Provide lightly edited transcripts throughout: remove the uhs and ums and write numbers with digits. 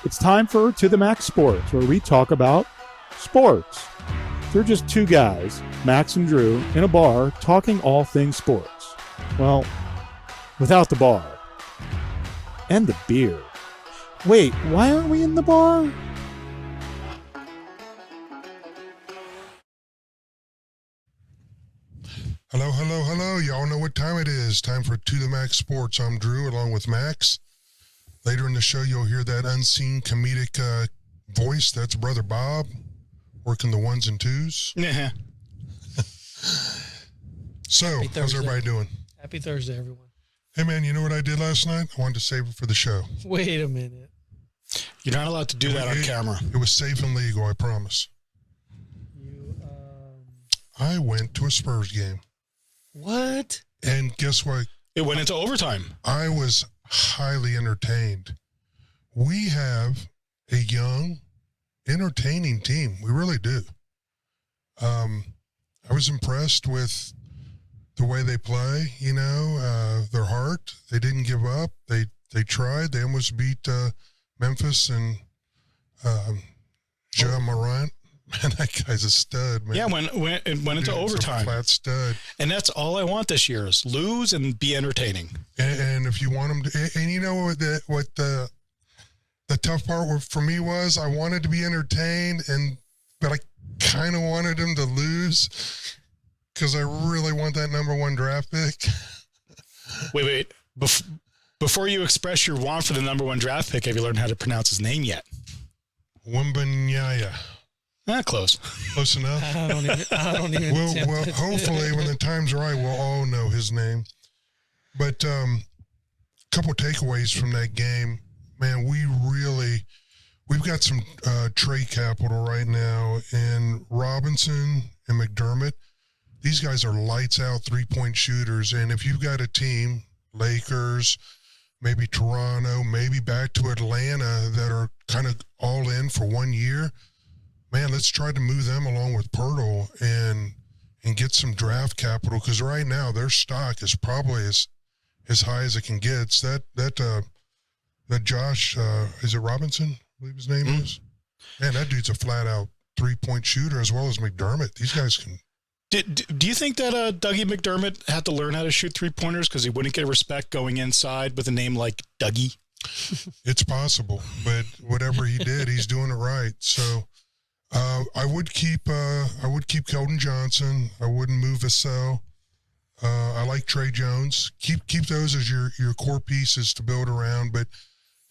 It's time for To the Max Sports, where we talk about sports. They're just two guys, Max and Drew, in a bar talking all things sports. Well, without the bar. And the beer. Wait, why aren't we in the bar? Hello, hello, hello. Y'all know what time it is. Time for To the Max Sports. I'm Drew along with Max. Later in the show, you'll hear that unseen comedic voice. That's Brother Bob working the ones and twos. Yeah. So, how's everybody doing? Happy Thursday, everyone. Hey, man, you know what I did last night? I wanted to save it for the show. Wait a minute. You're not allowed to do that on camera. It was safe and legal, I promise. I went to a Spurs game. What? And guess what? It went into overtime. I was highly entertained. We have a young, entertaining team. We really do. I was impressed with the way they play, their heart. They didn't give up. They tried. They almost beat Memphis and Ja Morant. Man, that guy's a stud, man. Yeah, it went into overtime. A flat stud. And that's all I want this year is lose and be entertaining. And if you want them to, and you know what the tough part for me was, I wanted to be entertained, but I kind of wanted them to lose because I really want that number one draft pick. Wait. Before you express your want for the number one draft pick, have you learned how to pronounce his name yet? Wembanyama. Close. Close enough. I don't even. Well, hopefully, when the time's right, we'll all know his name. But a couple takeaways from that game, man. We've got some trade capital right now in Robinson and McDermott. These guys are lights out 3-point shooters, and if you've got a team, Lakers, maybe Toronto, maybe back to Atlanta, that are kind of all in for 1 year. Man, let's try to move them along with Pirtle and get some draft capital, because right now their stock is probably as high as it can get. It's that Josh, is it Robinson? I believe his name is. Man, that dude's a flat out 3-point shooter, as well as McDermott. These guys can. Do you think that Dougie McDermott had to learn how to shoot 3-pointers because he wouldn't get respect going inside with a name like Dougie? It's possible, but whatever he did, he's doing it right. So. I would keep Keldon Johnson. I wouldn't move Vassell. I like Trey Jones. Keep those as your core pieces to build around. But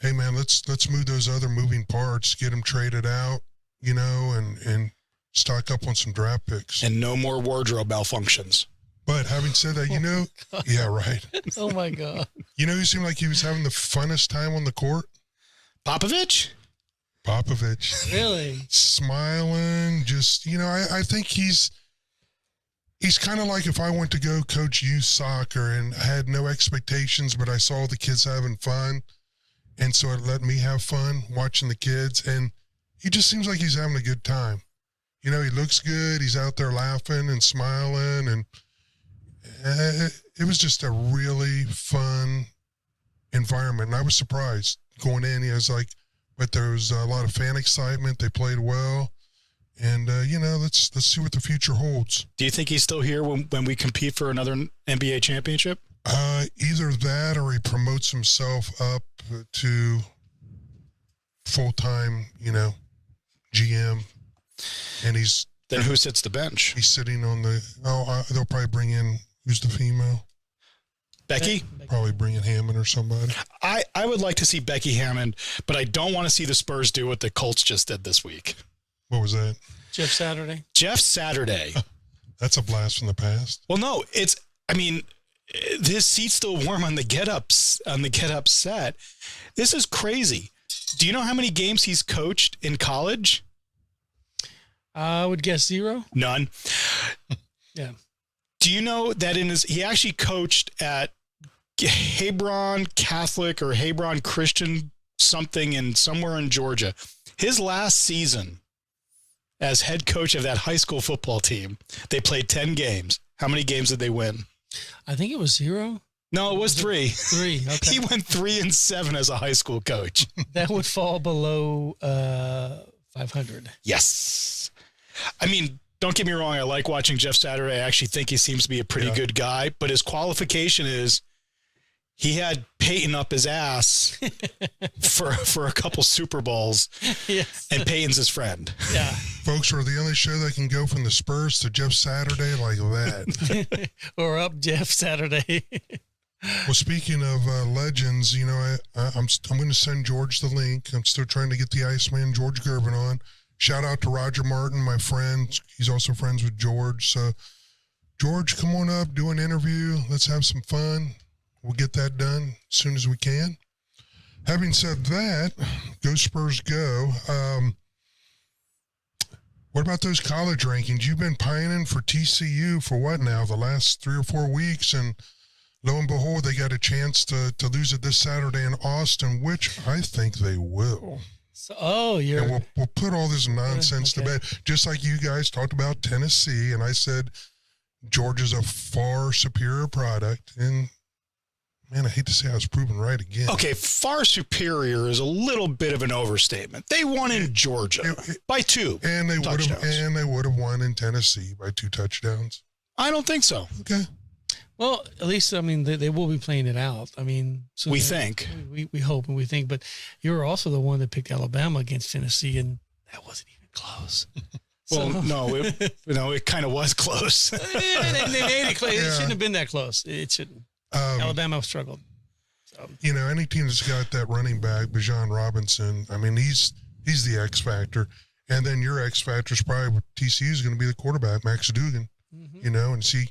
hey, man, let's move those other moving parts. Get them traded out, and stock up on some draft picks. And no more wardrobe malfunctions. But having said that, yeah, right. Oh my God. Who seemed like he was having the funnest time on the court? Popovich. Really? Smiling, just, I think he's kind of like if I went to go coach youth soccer and I had no expectations, but I saw the kids having fun. And so it let me have fun watching the kids. And he just seems like he's having a good time. He looks good. He's out there laughing and smiling. And it was just a really fun environment. And I was surprised going in. He was like, but there was a lot of fan excitement. They played well. And, let's see what the future holds. Do you think he's still here when we compete for another NBA championship? Either that or he promotes himself up to full-time, GM. And Then who sits the bench? He's sitting on they'll probably bring in, who's the female? Becky? Probably bring in Hammond or somebody. I would like to see Becky Hammond, but I don't want to see the Spurs do what the Colts just did this week. What was that? Jeff Saturday. That's a blast from the past. Well, no, his seat's still warm on the get up set. This is crazy. Do you know how many games he's coached in college? I would guess 0. None. Yeah. Do you know that he actually coached at Hebron Catholic or Hebron Christian something somewhere in Georgia? His last season as head coach of that high school football team, they played 10 games. How many games did they win? I think it was 0. No, it was 3. 3. Okay. He went 3-7 as a high school coach. That would fall below 500. Yes. I mean, don't get me wrong. I like watching Jeff Saturday. I actually think he seems to be a pretty good guy. But his qualification is he had Peyton up his ass for a couple Super Bowls. Yes. And Peyton's his friend. Yeah. Folks, we're the only show that can go from the Spurs to Jeff Saturday like that. Or up Jeff Saturday. Well, speaking of legends, you know, I'm going to send George the link. I'm still trying to get the Iceman, George Gervin, on. Shout out to Roger Martin, my friend. He's also friends with George. So, George, come on up, do an interview. Let's have some fun. We'll get that done as soon as we can. Having said that, go Spurs go. What about those college rankings? You've been pining for TCU for what now, the last 3 or 4 weeks, and lo and behold, they got a chance to lose it this Saturday in Austin, which I think they will. So, and we'll put all this nonsense to bed. Just like you guys talked about Tennessee, and I said Georgia's a far superior product. And, man, I hate to say I was proven right again. Okay, far superior is a little bit of an overstatement. They won in Georgia by 2 and they touchdowns. would have won in Tennessee by 2 touchdowns. I don't think so. Okay. Well, at least, I mean, they will be playing it out. I mean, so we think. We hope and we think. But you were also the one that picked Alabama against Tennessee, and that wasn't even close. Well, no, it kind of was close. They made it close. It shouldn't have been that close. It shouldn't. Alabama struggled. So. You know, any team that's got that running back, Bijan Robinson, I mean, he's the X factor. And then your X factor is probably TCU is going to be the quarterback, Max Dugan, you know, and see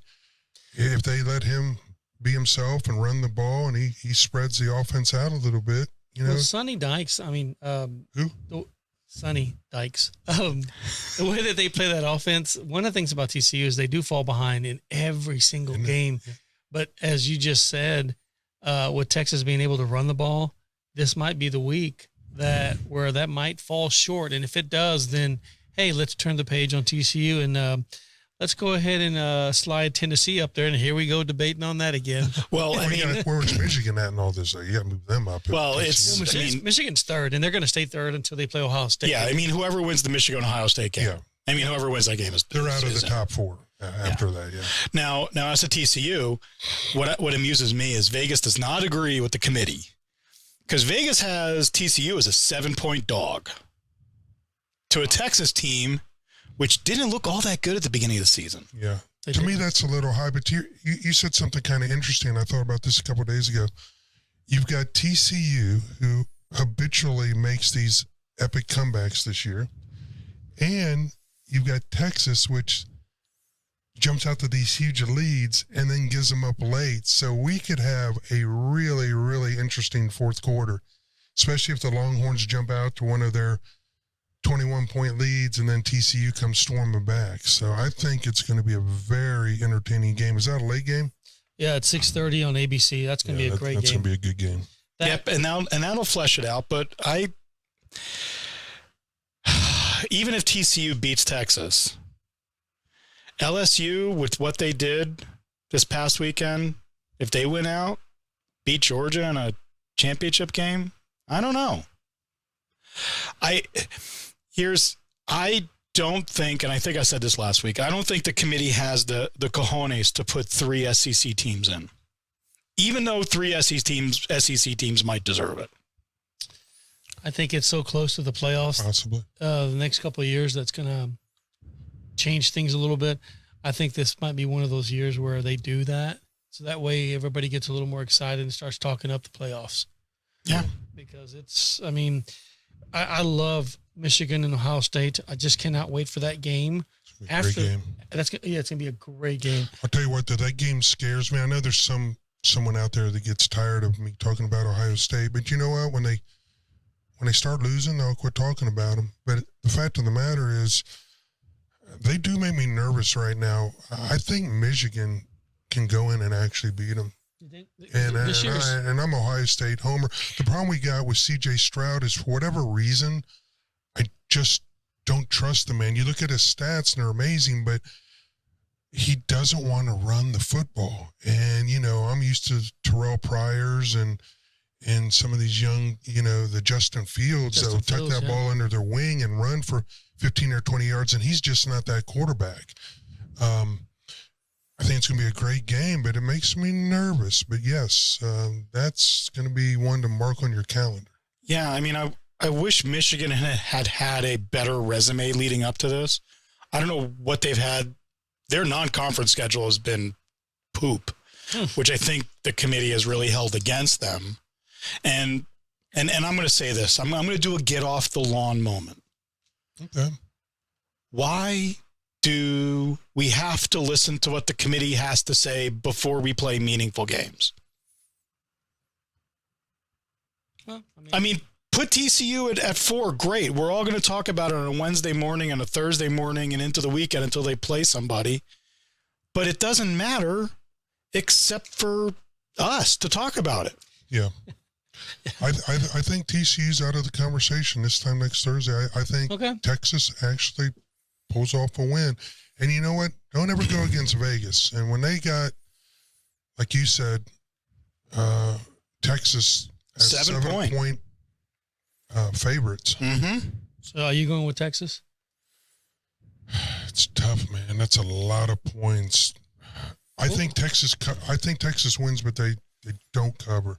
if they let him be himself and run the ball and he spreads the offense out a little bit, you know. Well, Sonny Dykes, I mean, who? Sonny Dykes. The way that they play that offense, one of the things about TCU is they do fall behind in every single game. Yeah. But as you just said, with Texas being able to run the ball, this might be the week where that might fall short. And if it does, then, hey, let's turn the page on TCU and let's go ahead and slide Tennessee up there. And here we go debating on that again. Well, I mean, where's Michigan at and all this? You got to move them up. Well, Michigan's third, and they're going to stay third until they play Ohio State. Yeah, I mean, whoever wins the Michigan-Ohio State game. Yeah. I mean, whoever wins that game they're out of the top 4 after that, yeah. Now, as a TCU, what amuses me is Vegas does not agree with the committee because Vegas has TCU as a 7-point dog to a Texas team which didn't look all that good at the beginning of the season. Yeah. To me, that's a little high, but you said something kind of interesting. I thought about this a couple of days ago. You've got TCU, who habitually makes these epic comebacks this year, and you've got Texas, which jumps out to these huge leads and then gives them up late. So we could have a really, really interesting fourth quarter, especially if the Longhorns jump out to one of their 21-point leads and then TCU comes storming back. So I think it's going to be a very entertaining game. Is that a late game? Yeah, it's 6:30 on ABC. That's going to be a great game. That's going to be a good game. Yep, and that'll flesh it out. But even if TCU beats Texas, LSU, with what they did this past weekend, if they win out, beat Georgia in a championship game, I don't know. I don't think, and I think I said this last week, I don't think the committee has the cojones to put 3 SEC teams in, even though 3 SEC teams might deserve it. I think it's so close to the playoffs. Possibly. The next couple of years, that's going to change things a little bit. I think this might be one of those years where they do that. So that way everybody gets a little more excited and starts talking up the playoffs. Yeah. Because I love Michigan and Ohio State. I just cannot wait for that game. Great game. It's going to be a great game. I'll tell you what, that game scares me. I know there's someone out there that gets tired of me talking about Ohio State, but you know what? When they start losing, they'll quit talking about them. But the fact of the matter is, they do make me nervous right now. I think Michigan can go in and actually beat them. And I'm Ohio State homer. The problem we got with C.J. Stroud is, for whatever reason, I just don't trust the man. You look at his stats and they're amazing, but he doesn't want to run the football. And, I'm used to Terrell Pryors and some of these young, the Justin Fields that will tuck that ball under their wing and run for 15 or 20 yards, and he's just not that quarterback. I think it's going to be a great game, but it makes me nervous. But, yes, that's going to be one to mark on your calendar. Yeah, I mean, I wish Michigan had a better resume leading up to this. I don't know what they've had. Their non-conference schedule has been poop, which I think the committee has really held against them. And I'm going to say this. I'm going to do a get off the lawn moment. Okay. Why do we have to listen to what the committee has to say before we play meaningful games? Well, I mean, put TCU at 4. Great. We're all going to talk about it on a Wednesday morning and a Thursday morning and into the weekend until they play somebody. But it doesn't matter except for us to talk about it. Yeah. I think TCU's out of the conversation this time next Thursday. I think Texas actually pulls off a win. And you know what? Don't ever go against Vegas. And when they got, like you said, Texas as 7-point favorites. Mm-hmm. So are you going with Texas? It's tough, man. That's a lot of points. I think Texas wins, but they don't cover.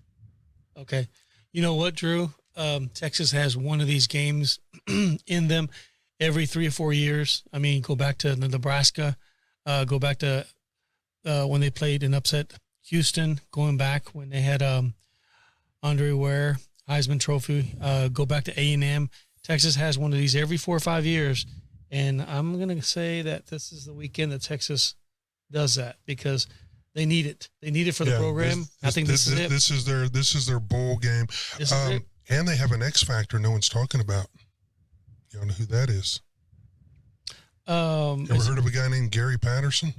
Okay. You know what, Drew? Texas has one of these games in them every 3 or 4 years. I mean, go back to Nebraska, go back to when they played and upset Houston, going back when they had Andre Ware, Heisman Trophy, go back to A&M. Texas has one of these every 4 or 5 years, and I'm going to say that this is the weekend that Texas does that because they need it. They need it for the program. I think this is it. This is their bowl game. This is it. And they have an X factor no one's talking about. You know who that is? Ever heard of a guy named Gary Patterson?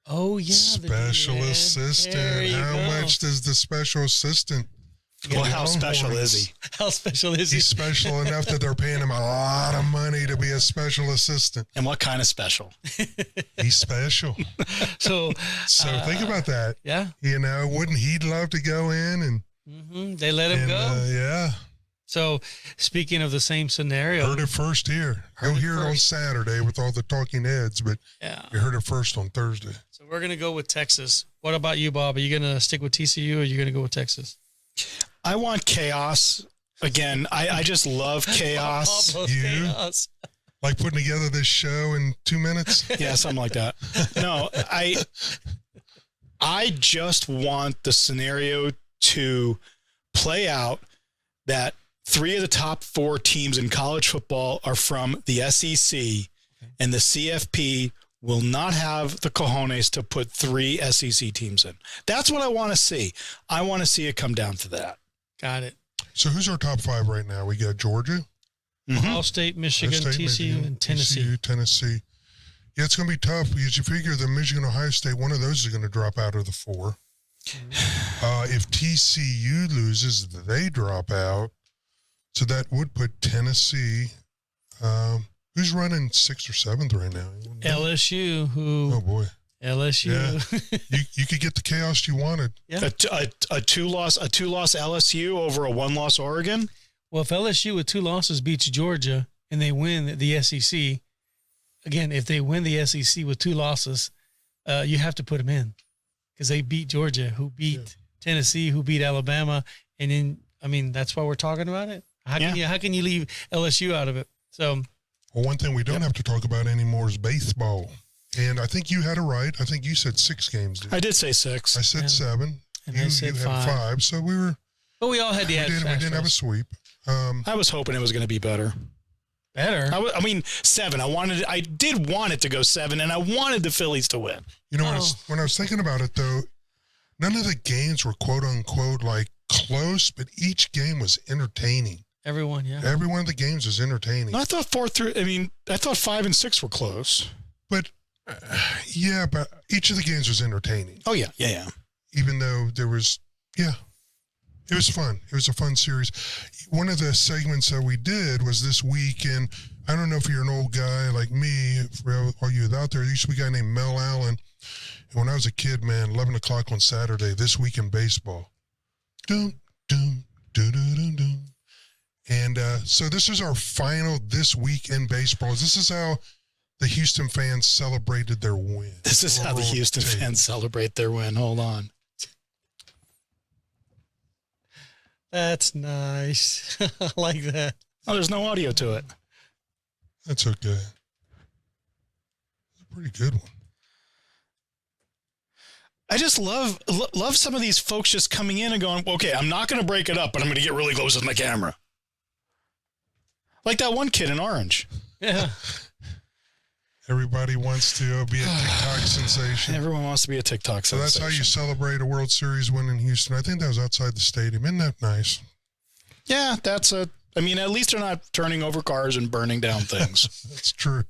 Oh, yeah. Special assistant. How much does the special assistant? Well, how special is he? How special is he? He's special enough that they're paying him a lot of money to be a special assistant. And what kind of special? He's special. So think about that. Yeah. Wouldn't he love to go in and they let him go? Yeah. So speaking of the same scenario. Heard it first here. You'll hear it on Saturday with all the talking heads, but you heard it first on Thursday. So we're going to go with Texas. What about you, Bob? Are you going to stick with TCU or are you going to go with Texas? I want chaos. Again, I just love chaos. Chaos. Like putting together this show in 2 minutes? Yeah, something like that. No, I just want the scenario to play out that 3 of the top 4 teams in college football are from the SEC, and the CFP will not have the cojones to put 3 SEC teams in. That's what I want to see. I want to see it come down to that. Got it. So who's our top 5 right now? We got Georgia, Ohio State, Michigan, TCU, and Tennessee. TCU, Tennessee. Yeah, it's going to be tough because you figure the Michigan, Ohio State, one of those is going to drop out of the 4. If TCU loses, they drop out. So that would put Tennessee. Who's running 6th or 7th right now? LSU. Oh boy, LSU. Yeah. you could get the chaos you wanted. Yeah. A two-loss LSU over a 1-loss Oregon. Well, if LSU with 2 losses beats Georgia and they win the SEC, again, if they win the SEC with 2 losses, you have to put them in because they beat Georgia, who beat Tennessee, who beat Alabama, and then that's why we're talking about it. How can you leave LSU out of it? So, well, one thing we don't have to talk about anymore is baseball. And I think you had it right. I think you said 6 games. I did say 6. I said 7. And I said 5. Had 5. So we were. But we all had the. We didn't have a sweep. I was hoping it was going to be better. Better. 7. I did want it to go 7, and I wanted the Phillies to win. When I was thinking about it, though, none of the games were quote unquote like close, but each game was entertaining. Every one of the games was entertaining. I thought 5 and 6 were close. But but each of the games was entertaining. Oh yeah. Even though there was, It was fun. It was a fun series. One of the segments that we did was this week, and I don't know if you're an old guy like me, for all you out there, there used to be a guy named Mel Allen. And when I was a kid, man, 11 o'clock on Saturday, This Week in Baseball. Dum, dum, dum, dum, dum, dum. And so this is our final This Week in Baseball. This is how the Houston fans celebrated their win. This is how the Houston fans celebrate their win. Hold on. That's nice. I like that. Oh, there's no audio to it. That's okay. It's a pretty good one. I just love some of these folks just coming in and going, okay, I'm not going to break it up, but I'm going to get really close with my camera. Like that one kid in orange. Yeah. Everybody wants to be a TikTok sensation. Everyone wants to be a TikTok So sensation. that's how you celebrate a World Series win in Houston. I think that was outside the stadium. Isn't that nice? Yeah, I mean, at least they're not turning over cars and burning down things. That's true.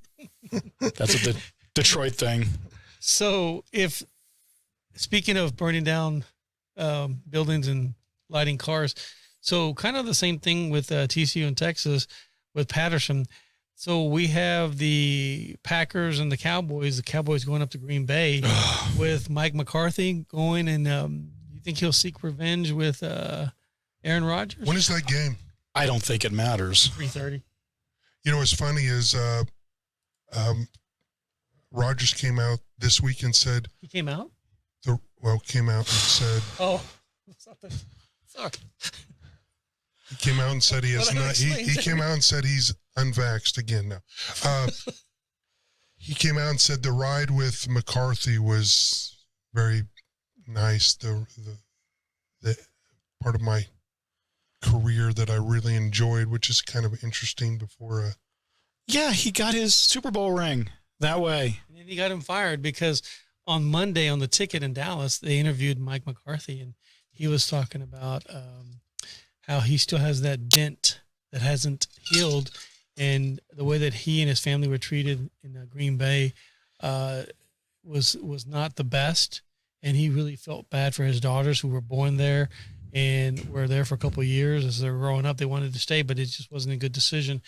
That's a Detroit thing. So speaking of burning down buildings and lighting cars, so kind of the same thing with TCU in Texas with Patterson. So we have the Packers and the Cowboys going up to Green Bay with Mike McCarthy going, and you think he'll seek revenge with Aaron Rodgers? When is that game? I don't think it matters. 3:30. You know what's funny is Rodgers came out this week and said, He came out? came out and said, Oh, something. Sorry. he came out and said he has Well, that not, he explains came out and said he's unvaxxed again now. He came out and said the ride with McCarthy was very nice. The part of my career that I really enjoyed, which is kind of interesting before. Yeah, he got his Super Bowl ring that way. And then he got him fired because on Monday on the ticket in Dallas, they interviewed Mike McCarthy, and he was talking about how he still has that dent that hasn't healed, and the way that he and his family were treated in Green Bay was not the best, and he really felt bad for his daughters who were born there and were there for a couple of years. As they were growing up, they wanted to stay, but it just wasn't a good decision.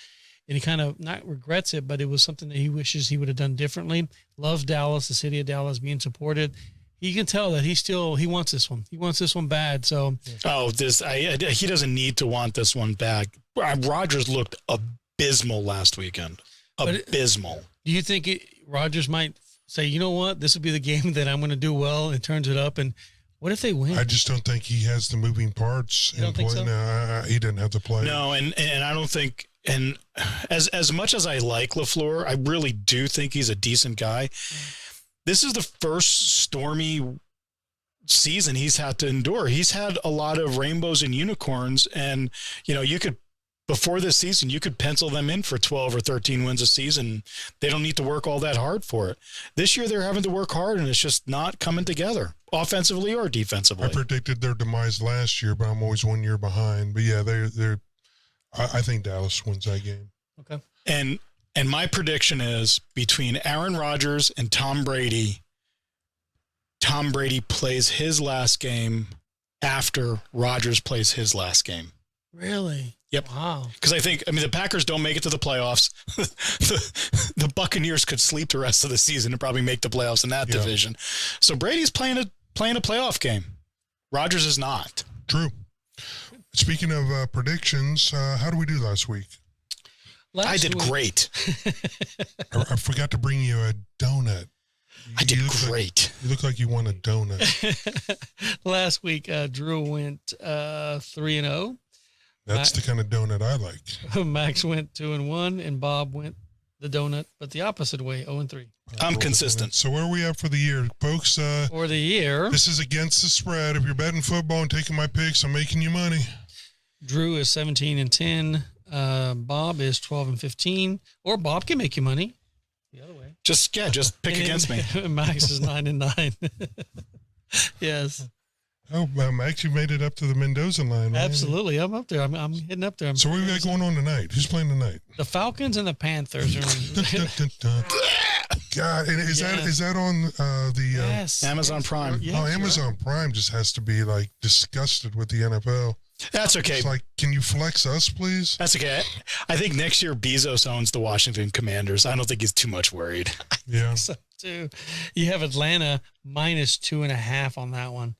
And he kind of not regrets it, but it was something that he wishes he would have done differently. Loves Dallas, the city of Dallas, being supported. You can tell that he wants this one. He wants this one bad. So, he doesn't need to want this one bad. Rodgers looked abysmal last weekend. Abysmal. Do you think Rodgers might say, you know what, this will be the game that I'm going to do well, and turns it up? And what if they win? I just don't think he has the moving parts in play. So? No, he didn't have to play. No, and I don't think. And as much as I like LaFleur, I really do think he's a decent guy. This is the first stormy season he's had to endure. He's had a lot of rainbows and unicorns, and before this season, you could pencil them in for 12 or 13 wins a season. They don't need to work all that hard for it. This year, they're having to work hard, and it's just not coming together, offensively or defensively. I predicted their demise last year, but I'm always 1 year behind. But yeah, they're. I think Dallas wins that game. Okay. And my prediction is between Aaron Rodgers and Tom Brady plays his last game after Rodgers plays his last game. Really? Yep. Wow. Because the Packers don't make it to the playoffs. the Buccaneers could sleep the rest of the season and probably make the playoffs in that division. So Brady's playing a playoff game. Rodgers is not. True. Speaking of predictions, how did we do last week? I did great. I forgot to bring you a donut. I did great. You look like you won a donut. Last week, Drew went 3-0. That's the kind of donut I like. Max went 2-1, and Bob went the donut, but the opposite way, 0-3. I'm consistent. So where are we at for the year, folks? For the year, this is against the spread. If you're betting football and taking my picks, I'm making you money. Drew is 17-10. Bob is 12-15. Or Bob can make you money the other way. Just pick against me. Max is 9-9. Yes. Oh, Max, you made it up to the Mendoza line. Right? Absolutely. I'm up there. I'm heading up there. So what we got going on tonight? Who's playing tonight? The Falcons and the Panthers are Dun, dun, dun, dun. God! And is that on the Yes. Amazon Prime? Yeah, sure. Amazon Prime just has to be like disgusted with the NFL. That's okay. It's like, can you flex us, please? That's okay. I think next year Bezos owns the Washington Commanders. I don't think he's too much worried. Yeah. So too. You have Atlanta minus 2.5 on that one.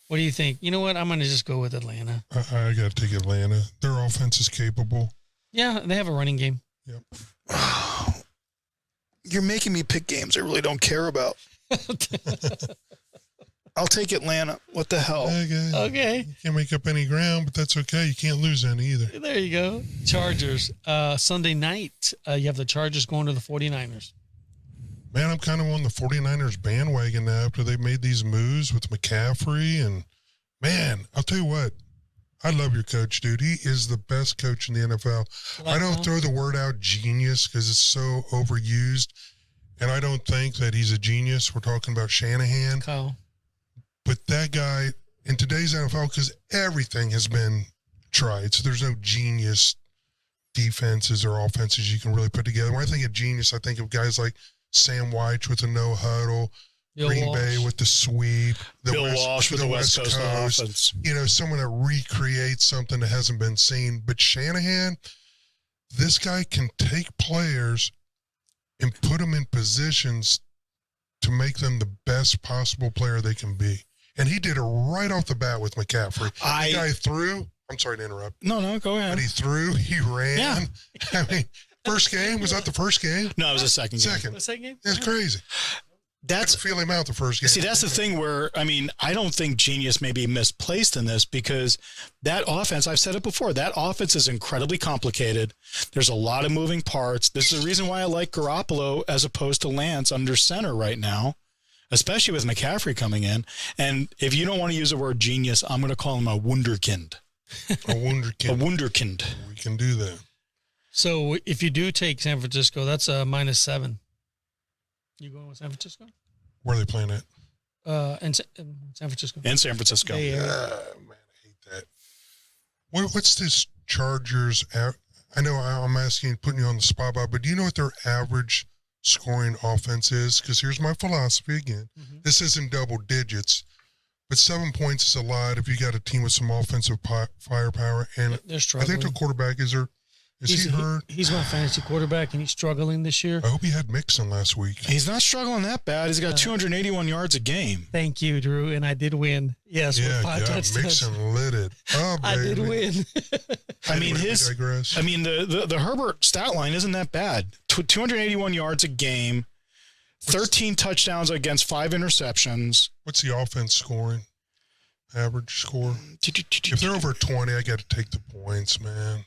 What do you think? You know what? I'm going to just go with Atlanta. I got to take Atlanta. Their offense is capable. Yeah, they have a running game. Yep. You're making me pick games I really don't care about. I'll take Atlanta. What the hell? Okay. You can't make up any ground, but that's okay. You can't lose any either. There you go. Chargers. Sunday night, you have the Chargers going to the 49ers. Man, I'm kind of on the 49ers bandwagon now after they've made these moves with McCaffrey. And, man, I'll tell you what. I love your coach, dude. He is the best coach in the NFL. I don't throw the word out genius because it's so overused. And I don't think that he's a genius. We're talking about Shanahan. Kyle. But that guy, in today's NFL, because everything has been tried, so there's no genius defenses or offenses you can really put together. When I think of genius, I think of guys like Sam White with the no huddle, Green Bay with the sweep, Bill Walsh with the West Coast offense. You know, someone that recreates something that hasn't been seen. But Shanahan, this guy can take players and put them in positions to make them the best possible player they can be. And he did it right off the bat with McCaffrey. The guy threw. I'm sorry to interrupt. No, go ahead. But he threw. He ran. Yeah. I mean, first game, was that the first game? No, it was the second game. Second. The second game? That's crazy. That's I feel him out the first game. See, that's the thing where, I mean, I don't think genius may be misplaced in this because that offense, I've said it before, that offense is incredibly complicated. There's a lot of moving parts. This is the reason why I like Garoppolo as opposed to Lance under center right now, especially with McCaffrey coming in. And if you don't want to use the word genius, I'm going to call him a wunderkind. A wunderkind. A wunderkind. We can do that. So if you do take San Francisco, that's a -7. You going with San Francisco? Where are they playing at? In San Francisco. In San Francisco. Yeah. Man, I hate that. What's this Chargers? I know I'm asking, putting you on the spot, Bob, but do you know what their average scoring offense is? Because here's my philosophy again. Mm-hmm. This isn't double digits, but 7 points is a lot if you got a team with some offensive firepower. And They're I struggling. think their quarterback is he hurt? He's my fantasy quarterback, and he's struggling this year. I hope he had Mixon last week. He's not struggling that bad. He's got 281 yards a game. Thank you, Drew, and I did win. Yes, with 5 touchdowns. Mixon lit it. Oh, baby. I did win. I mean, Anyway, the Herbert stat line isn't that bad. 281 yards a game, 13 touchdowns against 5 interceptions. What's the offense scoring? Average score? If they're over 20, I got to take the points, man.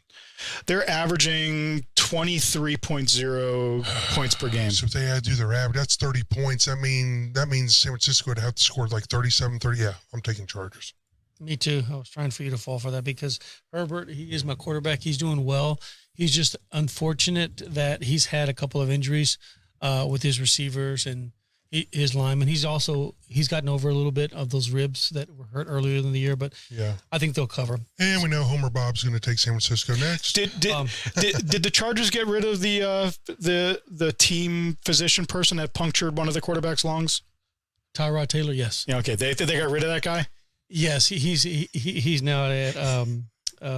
They're averaging 23.0 points per game. So if they had to do their average, that's 30 points. That means San Francisco would have to score like 37, 30. Yeah, I'm taking Chargers. Me too. I was trying for you to fall for that because Herbert, he is my quarterback. He's doing well. He's just unfortunate that he's had a couple of injuries with his receivers and his linemen. He's gotten over a little bit of those ribs that were hurt earlier in the year, but yeah, I think they'll cover. And we know Homer Bob's going to take San Francisco next. Did the Chargers get rid of the team physician person that punctured one of the quarterback's lungs? Tyrod Taylor, yes. Yeah, okay. They got rid of that guy? Yes, he's now at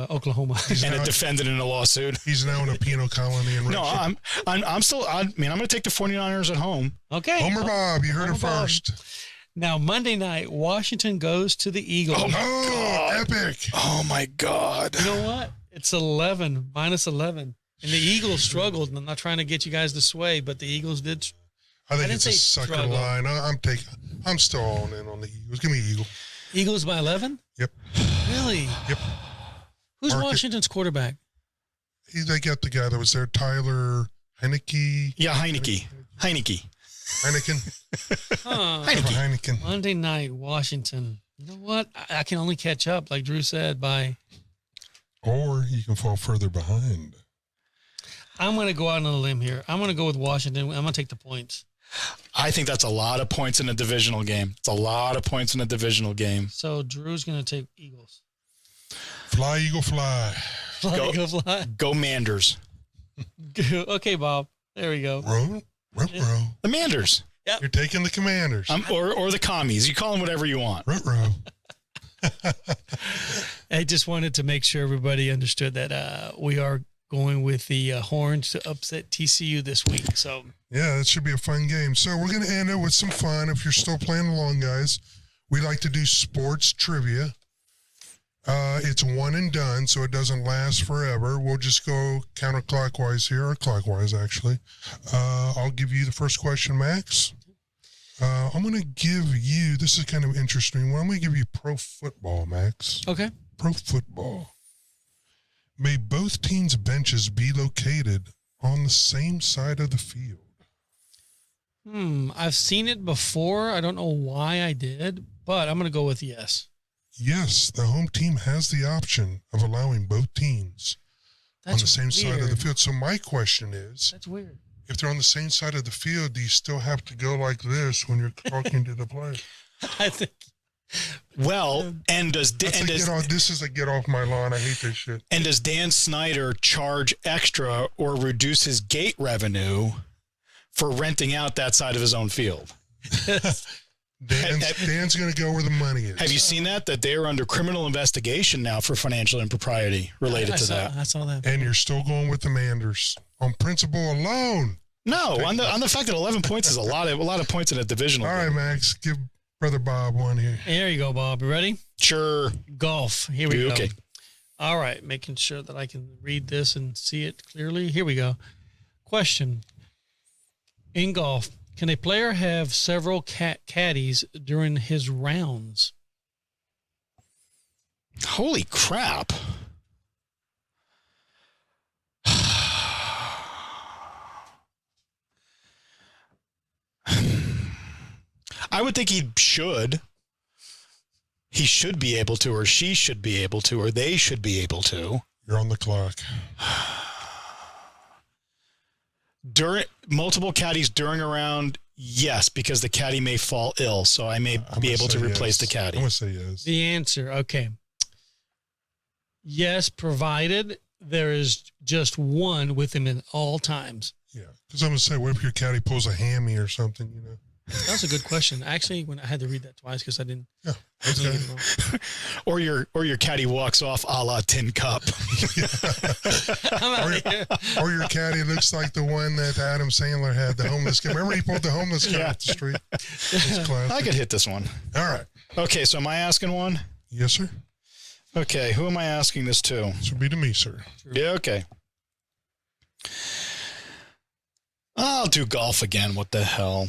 Oklahoma. And it defended in a lawsuit. He's now in a penal colony in No, I'm still. I mean, I'm going to take the 49ers at home. Okay. Homer Bob, you heard it first. Now, Monday night, Washington goes to the Eagles. Oh, epic. Oh, my God. You know what? It's -11. And the Eagles struggled. And I'm not trying to get you guys to sway, but the Eagles did. I think it's a sucker struggle. line. I'm still all in on the Eagles. Give me Eagle. Eagles by 11? Yep. Really? Yep. Who's Washington's quarterback? They got the guy that was there, Tyler Heineke. Yeah, Heineken. Heineken. Huh. Heineken. Monday night, Washington. You know what? I can only catch up, like Drew said, by. Or you can fall further behind. I'm going to go out on a limb here. I'm going to go with Washington. I'm going to take the points. I think that's a lot of points in a divisional game. It's a lot of points in a divisional game. So Drew's going to take Eagles. Fly, Eagle, fly. Fly, go fly. Go Manders. Okay, Bob. There we go. Roll. Ruh-roh. The Manders. You're taking the Commanders. Or the Commies. You call them whatever you want. Ruh-roh. I just wanted to make sure everybody understood that we are going with the Horns to upset TCU this week. So Yeah, that should be a fun game. So we're going to end it with some fun. If you're still playing along, guys, we like to do sports trivia. It's one and done, so it doesn't last forever. We'll just go counterclockwise here, or clockwise, actually. I'll give you the first question, Max. I'm going to give you, this is kind of interesting. Well, I'm going to give you pro football, Max. okay. Pro football. May both teams' benches be located on the same side of the field? I've seen it before. I don't know why I did, but I'm going to go with yes. Yes, the home team has the option of allowing both teams on the same side of the field. So my question is, That's weird. if they're on the same side of the field, do you still have to go like this when you're talking to the player? I think. Well, this This is a get off my lawn. I hate this shit. And does Dan Snyder charge extra or reduce his gate revenue for renting out that side of his own field? Dan's going to go where the money is. Have you seen that they're under criminal investigation now for financial impropriety related to that? I saw that. And you're still going with the Manders on principle alone. No, on the fact that 11 points is a lot of points in a divisional All game. right, Max, give Brother Bob one here. There you go, Bob. You ready? Sure. Golf. Here we go. Okay. All right. Making sure that I can read this and see it clearly. Here we go. Question. In golf, can a player have several caddies during his rounds? Holy crap. I would think he should. He should be able to, or she should be able to, or they should be able to. You're on the clock. During multiple caddies during a round, yes, because the caddy may fall ill, so I may be able to replace the caddy. I'm going to say yes. The answer, okay. Yes, provided there is just one with him at all times. Yeah, because I'm going to say, what if your caddy pulls a hammy or something, you know? That was a good question. Actually, when I had to read that twice because I didn't. Yeah, I didn't okay. get it wrong. Or your caddy walks off a la Tin Cup. I'm out of here. Or your caddy looks like the one that Adam Sandler had, the homeless guy. Remember he pulled the homeless guy off the street? That's classic. I could hit this one. All right. Okay, so am I asking one? Yes, sir. Okay, who am I asking this to? This would be to me, sir. Yeah, okay. I'll do golf again. What the hell?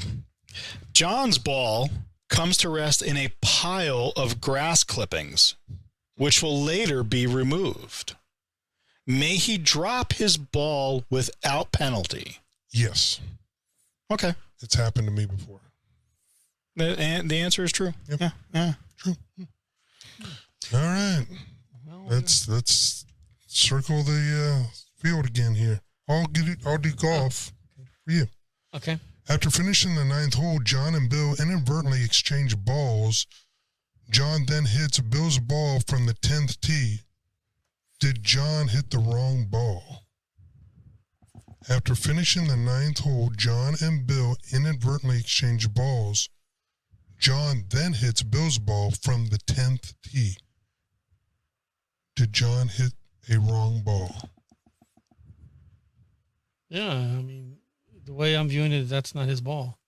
John's ball comes to rest in a pile of grass clippings, which will later be removed. May he drop his ball without penalty? Yes. Okay. It's happened to me before. The answer is true. Yep. Yeah. True. All right. Let's circle the field again here. I'll do golf for you. Okay. After finishing the ninth hole, John and Bill inadvertently exchange balls. John then hits Bill's ball from the 10th tee. Did John hit the wrong ball? After finishing the ninth hole, John and Bill inadvertently exchange balls. John then hits Bill's ball from the 10th tee. Did John hit a wrong ball? Yeah, I mean, the way I'm viewing it, that's not his ball.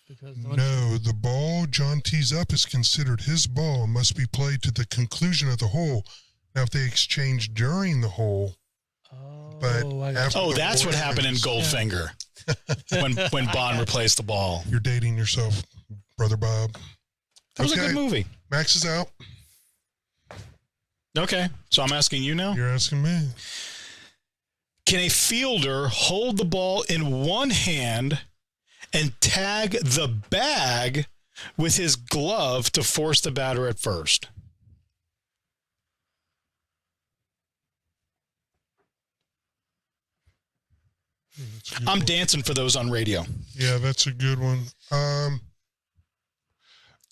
Because No, the ball John tees up is considered his ball and must be played to the conclusion of the hole. Now, if they exchange during the hole, but after Oh, the that's hole what happened in ends, Goldfinger when Bond replaced the ball. You're dating yourself, Brother Bob. That was a Okay. good movie. Max is out. Okay, so I'm asking you now. You're asking me. Can a fielder hold the ball in one hand and tag the bag with his glove to force the batter at first? I'm dancing for those on radio. Yeah, that's a good one.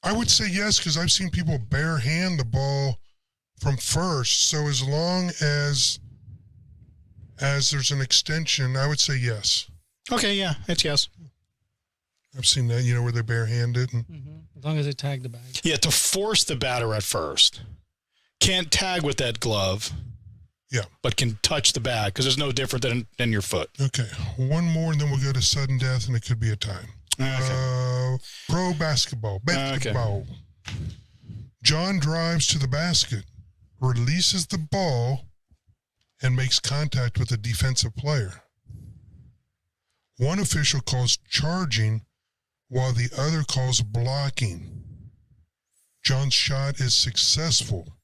I would say yes, because I've seen people bare hand the ball from first. So as long as there's an extension, I would say yes. Okay, yeah, it's yes. I've seen that, where they're barehanded. And As long as they tag the bag. Yeah, to force the batter at first. Can't tag with that glove. Yeah. But can touch the bag because there's no different than your foot. Okay, one more, and then we'll go to sudden death, and it could be a time. Okay. Pro basketball. Basketball. Okay. John drives to the basket, releases the ball, and makes contact with a defensive player. One official calls charging, while the other calls blocking. John's shot is successful.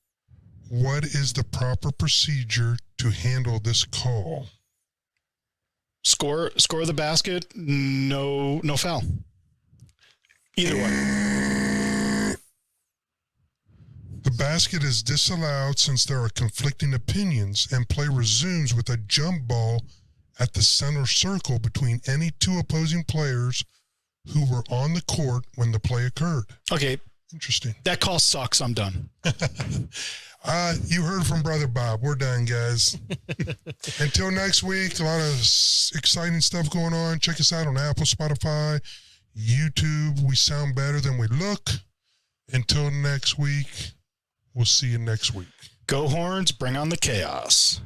What is the proper procedure to handle this call? Score the basket, no foul. Either way. The basket is disallowed since there are conflicting opinions, and play resumes with a jump ball at the center circle between any two opposing players who were on the court when the play occurred. Okay. Interesting. That call sucks. I'm done. You heard from Brother Bob. We're done, guys. Until next week, a lot of exciting stuff going on. Check us out on Apple, Spotify, YouTube. We sound better than we look. Until next week, we'll see you next week. Go Horns, bring on the chaos.